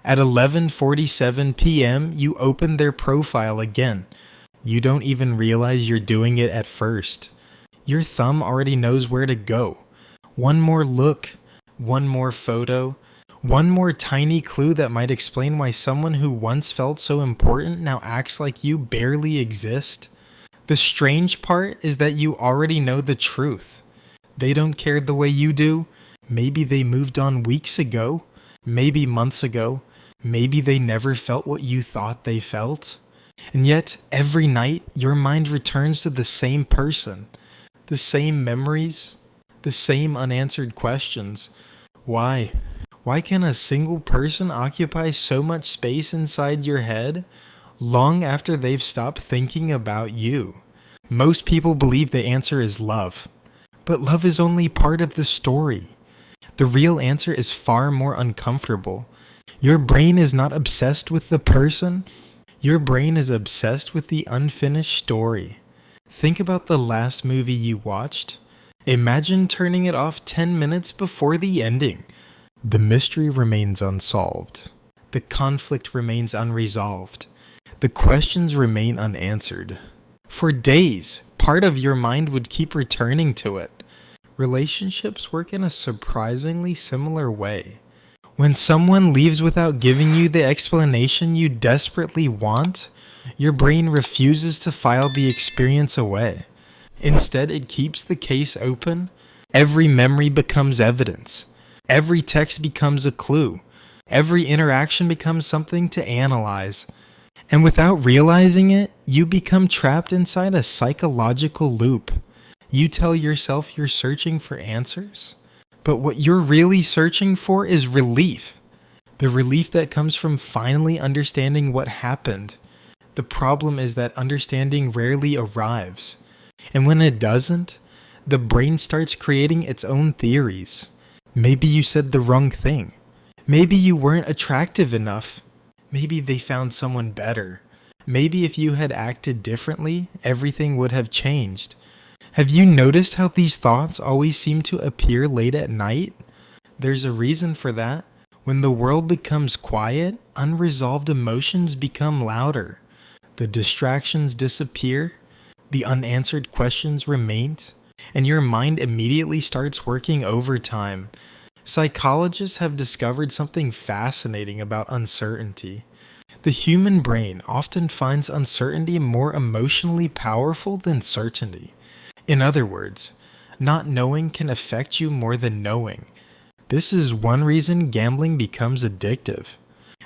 At 11:47 p.m., you open their profile again. You don't even realize you're doing it at first. Your thumb already knows where to go. One more look, one more photo, one more tiny clue that might explain why someone who once felt so important now acts like you barely exist. The strange part is that you already know the truth. They don't care the way you do. Maybe they moved on weeks ago, maybe months ago, maybe they never felt what you thought they felt. And yet, every night, your mind returns to the same person, the same memories, the same unanswered questions. Why? Why can a single person occupy so much space inside your head long after they've stopped thinking about you? Most people believe the answer is love, but love is only part of the story. The real answer is far more uncomfortable. Your brain is not obsessed with the person. Your brain is obsessed with the unfinished story. Think about the last movie you watched. Imagine turning it off 10 minutes before the ending. The mystery remains unsolved. The conflict remains unresolved. The questions remain unanswered. For days, part of your mind would keep returning to it. Relationships work in a surprisingly similar way. When someone leaves without giving you the explanation you desperately want, your brain refuses to file the experience away. Instead, it keeps the case open. Every memory becomes evidence. Every text becomes a clue. Every interaction becomes something to analyze. And without realizing it, you become trapped inside a psychological loop. You tell yourself you're searching for answers, but what you're really searching for is relief. The relief that comes from finally understanding what happened. The problem is that understanding rarely arrives. And when it doesn't, the brain starts creating its own theories. Maybe you said the wrong thing. Maybe you weren't attractive enough. Maybe they found someone better. Maybe if you had acted differently, everything would have changed. Have you noticed how these thoughts always seem to appear late at night? There's a reason for that. When the world becomes quiet, unresolved emotions become louder. The distractions disappear, the unanswered questions remain, and your mind immediately starts working overtime. Psychologists have discovered something fascinating about uncertainty. The human brain often finds uncertainty more emotionally powerful than certainty. In other words, not knowing can affect you more than knowing. This is one reason gambling becomes addictive.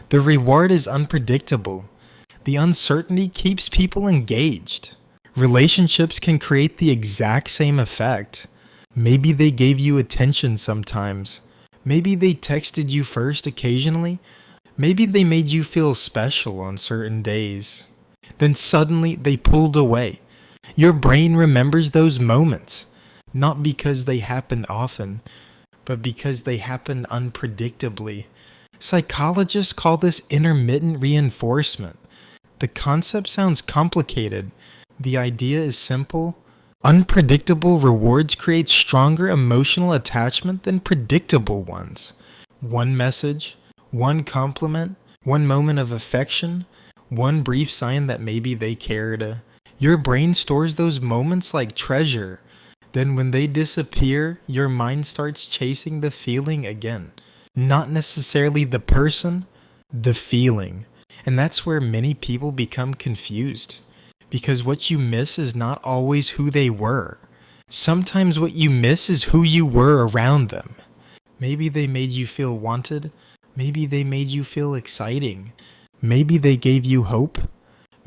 The reward is unpredictable. The uncertainty keeps people engaged. Relationships can create the exact same effect. Maybe they gave you attention sometimes. Maybe they texted you first occasionally. Maybe they made you feel special on certain days. Then suddenly they pulled away. Your brain remembers those moments, not because they happened often, but because they happened unpredictably. Psychologists call this intermittent reinforcement. The concept sounds complicated. The idea is simple. Unpredictable rewards create stronger emotional attachment than predictable ones. One message, one compliment, one moment of affection, one brief sign that maybe they cared. Your brain stores those moments like treasure. Then when they disappear, your mind starts chasing the feeling again. Not necessarily the person, the feeling. And that's where many people become confused. Because what you miss is not always who they were. Sometimes what you miss is who you were around them. Maybe they made you feel wanted. Maybe they made you feel exciting. Maybe they gave you hope.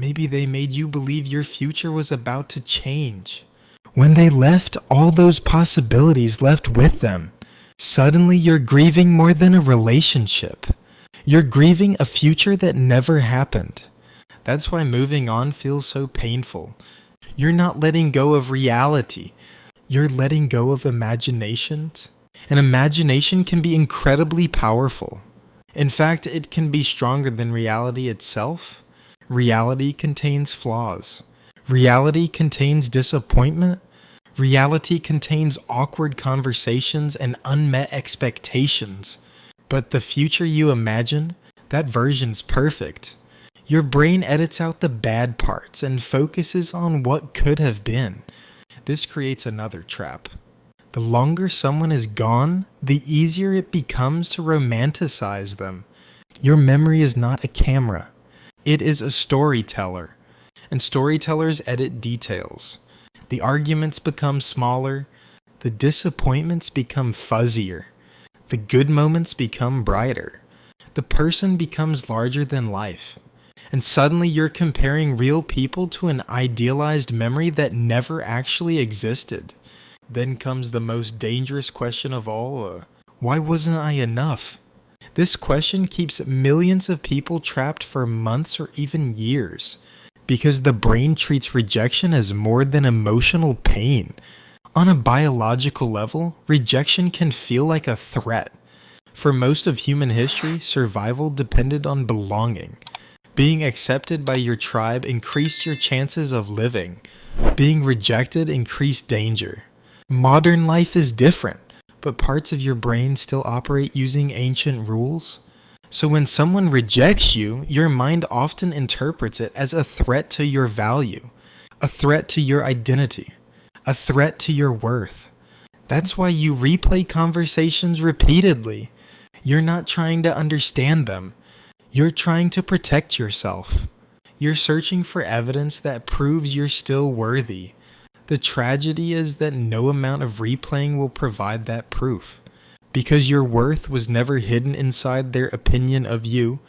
Maybe they made you believe your future was about to change. When they left, all those possibilities left with them. Suddenly you're grieving more than a relationship. You're grieving a future that never happened. That's why moving on feels so painful. You're not letting go of reality. You're letting go of imaginations. And imagination can be incredibly powerful. In fact, it can be stronger than reality itself. Reality contains flaws. Reality contains disappointment. Reality contains awkward conversations and unmet expectations. But the future you imagine, That version's perfect. Your brain edits out the bad parts and focuses on what could have been. This creates another trap. The longer someone is gone, the easier it becomes to romanticize them. Your memory is not a camera. It is a storyteller. And storytellers edit details. The arguments become smaller. The disappointments become fuzzier. The good moments become brighter. The person becomes larger than life. And suddenly you're comparing real people to an idealized memory that never actually existed. Then comes the most dangerous question of all, why wasn't I enough? This question keeps millions of people trapped for months or even years, because the brain treats rejection as more than emotional pain. On a biological level, rejection can feel like a threat. For most of human history, survival depended on belonging. Being accepted by your tribe increased your chances of living. Being rejected increased danger. Modern life is different, but parts of your brain still operate using ancient rules. So when someone rejects you, your mind often interprets it as a threat to your value, a threat to your identity, a threat to your worth. That's why you replay conversations repeatedly. You're not trying to understand them. You're trying to protect yourself. You're searching for evidence that proves you're still worthy. The tragedy is that no amount of replaying will provide that proof. Because your worth was never hidden inside their opinion of you,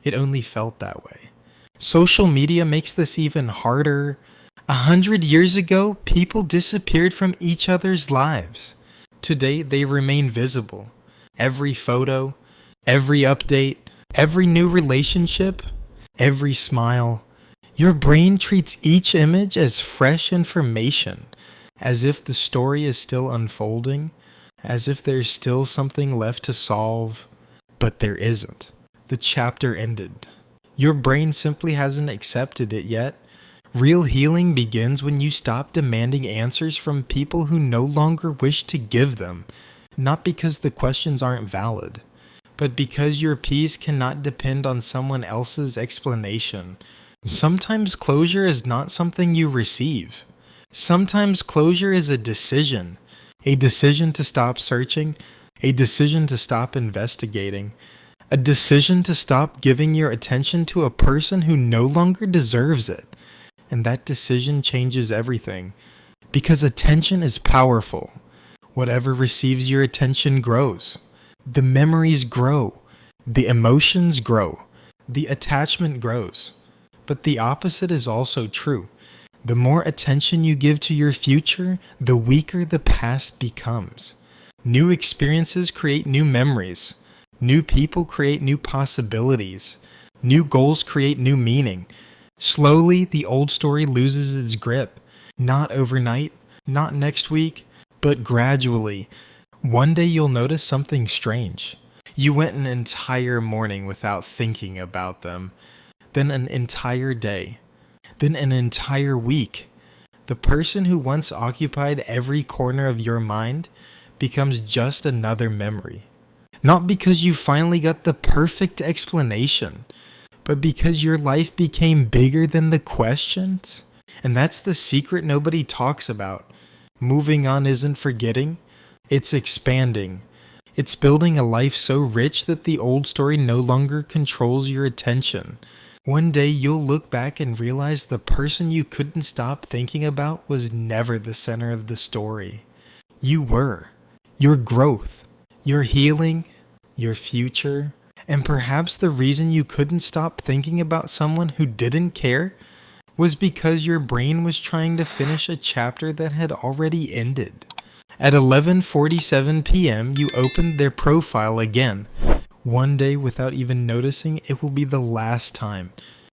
it only felt that way. Social media makes this even harder. 100 years ago, people disappeared from each other's lives. Today, they remain visible. Every photo, every update, every new relationship, every smile. Your brain treats each image as fresh information, as if the story is still unfolding, as if there's still something left to solve, but there isn't. The chapter ended. Your brain simply hasn't accepted it yet. Real healing begins when you stop demanding answers from people who no longer wish to give them, not because the questions aren't valid, but because your peace cannot depend on someone else's explanation. Sometimes closure is not something you receive. Sometimes closure is a decision to stop searching, a decision to stop investigating, a decision to stop giving your attention to a person who no longer deserves it. And that decision changes everything, because attention is powerful. Whatever receives your attention grows. The memories grow. The emotions grow. The attachment grows. But the opposite is also true. The more attention you give to your future, the weaker the past becomes. New experiences create new memories. New people create new possibilities. New goals create new meaning. Slowly, the old story loses its grip. Not overnight, not next week, but gradually. One day you'll notice something strange. You went an entire morning without thinking about them. Then an entire day. Then an entire week. The person who once occupied every corner of your mind becomes just another memory. Not because you finally got the perfect explanation, but because your life became bigger than the questions. And that's the secret nobody talks about. Moving on isn't forgetting, it's expanding. It's building a life so rich that the old story no longer controls your attention. One day you'll look back and realize the person you couldn't stop thinking about was never the center of the story. You were. Your growth, your healing, your future, and perhaps the reason you couldn't stop thinking about someone who didn't care was because your brain was trying to finish a chapter that had already ended. At 11:47 p.m., you opened their profile again. One day, without even noticing, it will be the last time.